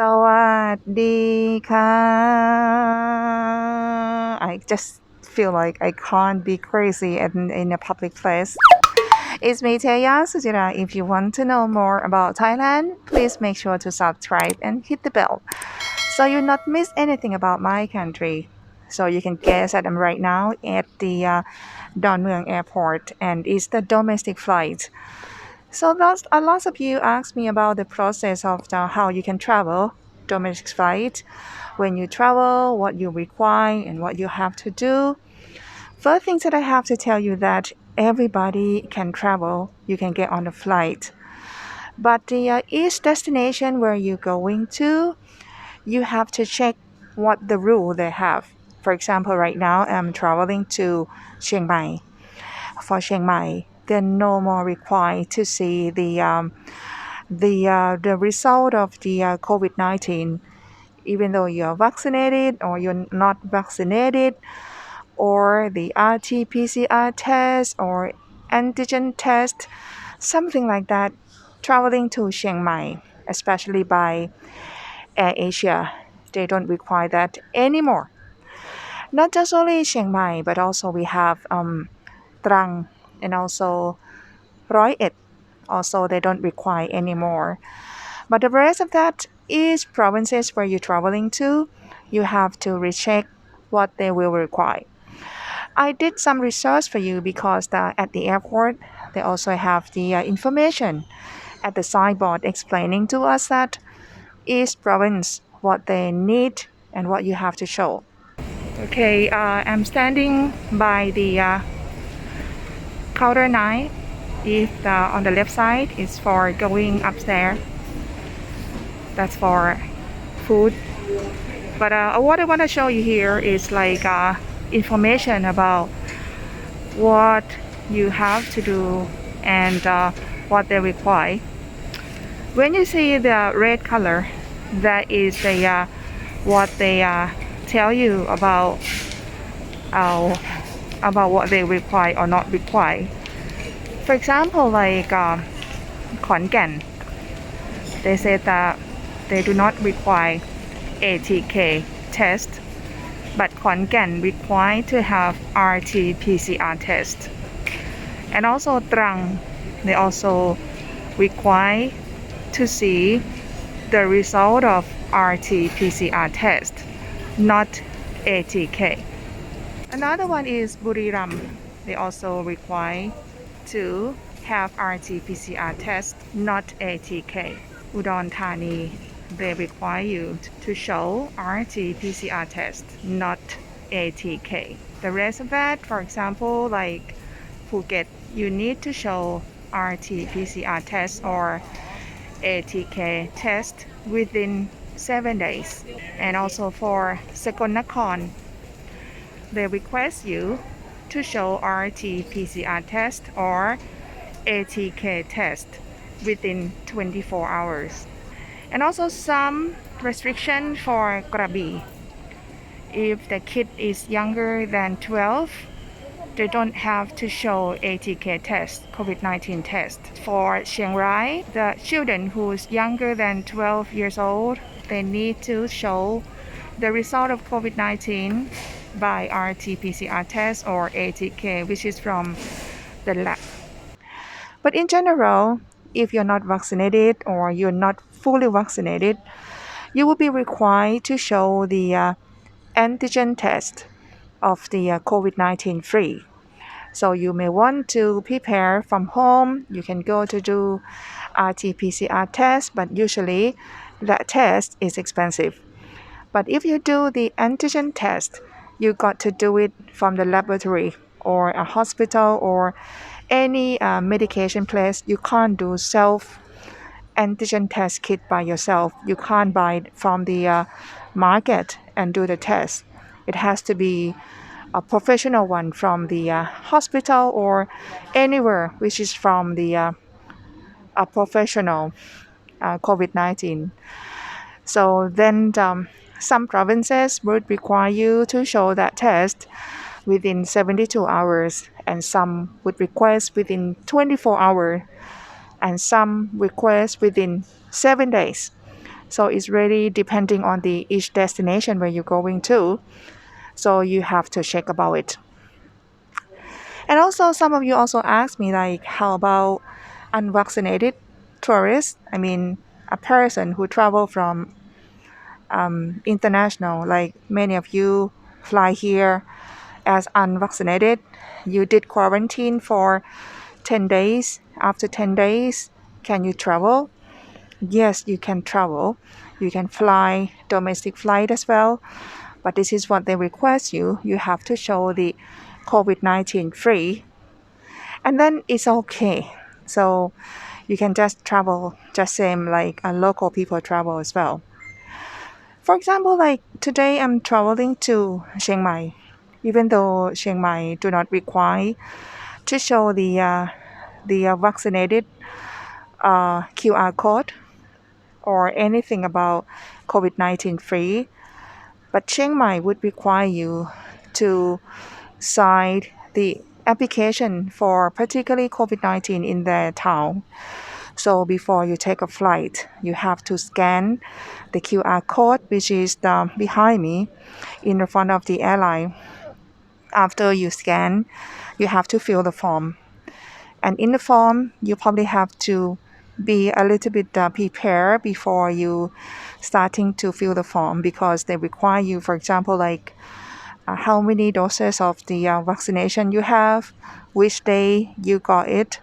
สวัสดีค่ะ I just feel like I can't be crazy in a public place. It's me, Teya, Suchira. If you want to know more about Thailand, please make sure to subscribe and hit the bell so you not miss anything about my country. So you can guess that I'm right now at the Don Mueang Airport, and it's the domestic flight. So lots of you asked me about the process of how you can travel domestic flight. When you travel, what you require and what you have to do. First things that I have to tell you that everybody can travel. You can get on a flight. But each destination where you're going to, you have to check what the rule they have. For example, right now I'm traveling to Chiang Mai. For Chiang Mai, they're no more required to see the result of the COVID-19, even though you're vaccinated or you're not vaccinated, or the RT-PCR test or antigen test, something like that. Traveling to Chiang Mai, especially by Air Asia, they don't require that anymore. Not just only Chiang Mai, but also we have Trang and also Roi Et. Also, they don't require anymore. But the rest of that is provinces where you're traveling to, you have to recheck what they will require. I did some research for you because at the airport, they also have the information at the signboard explaining to us that each province what they need and what you have to show. Okay, I'm standing by the counter 9. If on the left side is for going upstairs, that's for food. But what I want to show you here is like information about what you have to do and what they require. When you see the red color, that is the what they tell you about what they require or not require. For example, like Khon Kaen, they said that they do not require ATK test, but Khon Kaen require to have RT-PCR test. And also Trang, they also require to see the result of RT-PCR test, not ATK. Another one is Buriram. They also require to have RT-PCR test, not ATK. Udon Thani, they require you to show RT-PCR test, not ATK. The rest of that, for example, like Phuket, you need to show RT-PCR test or ATK test within 7 days. And also for Sakon Nakhon, they request you to show RT-PCR test or ATK test within 24 hours. And also some restriction for Krabi. If the kid is younger than 12, they don't have to show ATK test, COVID-19 test. For Chiang Rai, the children who's younger than 12 years old, they need to show the result of COVID-19 by RT-PCR test or ATK, which is from the lab. But in general, if you're not vaccinated or you're not fully vaccinated, you will be required to show the antigen test of the COVID-19 free. So you may want to prepare from home. You can go to do RT-PCR test, but usually that test is expensive. But if you do the antigen test, you got to do it from the laboratory or a hospital or any medication place. You can't do self antigen test kit by yourself. You can't buy it from the market and do the test. It has to be a professional one from the hospital or anywhere which is from the a professional COVID-19. So then some provinces would require you to show that test within 72 hours, and some would request within 24 hours, and some request within 7 days. So it's really depending on the each destination where you're going to. So you have to check about it. And also some of you also asked me like how about unvaccinated tourists? I mean a person who travel from international, like many of you fly here as unvaccinated. You did quarantine for 10 days. After 10 days, can you travel? Yes, you can travel. You can fly domestic flight as well. But this is what they request you. You have to show the COVID-19 free. And then it's okay. So you can just travel just same like local people travel as well. For example, like today I'm traveling to Chiang Mai. Even though Chiang Mai do not require to show the vaccinated QR code or anything about COVID-19 free, but Chiang Mai would require you to sign the application for particularly COVID-19 in their town. So before you take a flight, you have to scan the QR code, which is behind me in the front of the airline. After you scan, you have to fill the form. And in the form, you probably have to be a little bit prepared before you starting to fill the form because they require you, for example, like how many doses of the vaccination you have, which day you got it.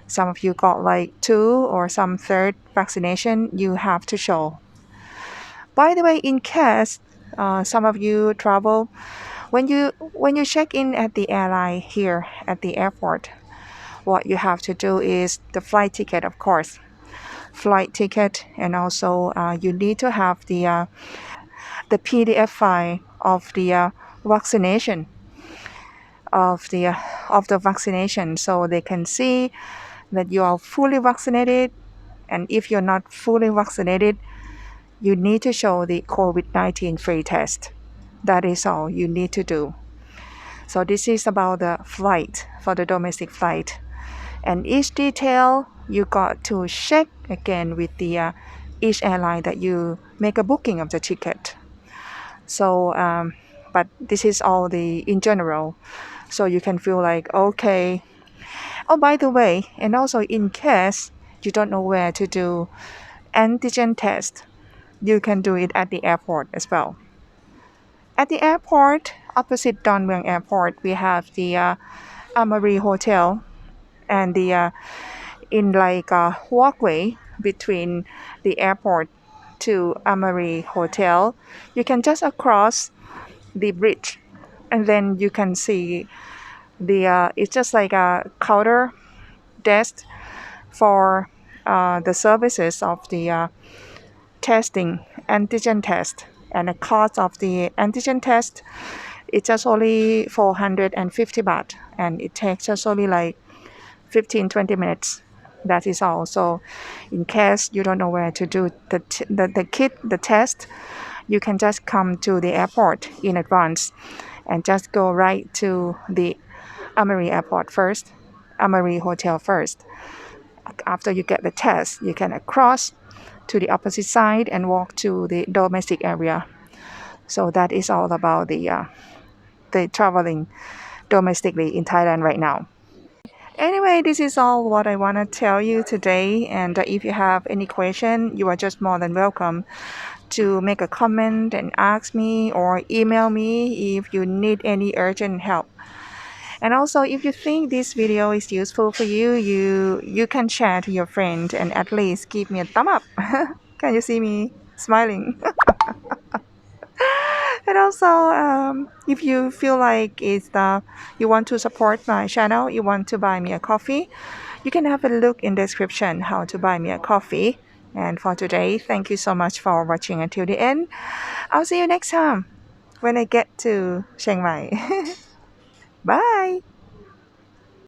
Some of you got like 2 or some third vaccination you have to show. By the way, in case some of you travel, when you check in at the airline here at the airport, what you have to do is the flight ticket, of course, flight ticket, and also you need to have the PDF file of the vaccination of the vaccination, so they can see that you are fully vaccinated. And if you're not fully vaccinated, you need to show the COVID-19 free test. That is all you need to do. So this is about the flight for the domestic flight. And each detail you got to check again with the each airline that you make a booking of the ticket. So, but this is all the in general. So you can feel like, okay. Oh, by the way, and also in case you don't know where to do antigen test, you can do it at the airport as well. At the airport, opposite Don Mueang Airport, we have the Amari Hotel, and the in like a walkway between the airport to Amari Hotel, you can just cross the bridge, and then you can see the it's just like a counter desk for the services of the testing antigen test. And the cost of the antigen test, it's just only 450 baht, and it takes just only like 15-20 minutes. That is all. So in case you don't know where to do the test, you can just come to the airport in advance and just go right to the Amari Airport first, Amari Hotel first. After you get the test, you can cross to the opposite side and walk to the domestic area. So that is all about the traveling domestically in Thailand right now. Anyway, this is all what I want to tell you today. And if you have any question, you are just more than welcome to make a comment and ask me or email me if you need any urgent help. And also, if you think this video is useful for you, you can share to your friend and at least give me a thumb up. Can you see me smiling? And also, if you feel like you want to support my channel, you want to buy me a coffee, you can have a look in the description how to buy me a coffee. And for today, thank you so much for watching until the end. I'll see you next time when I get to Chiang Mai. Bye!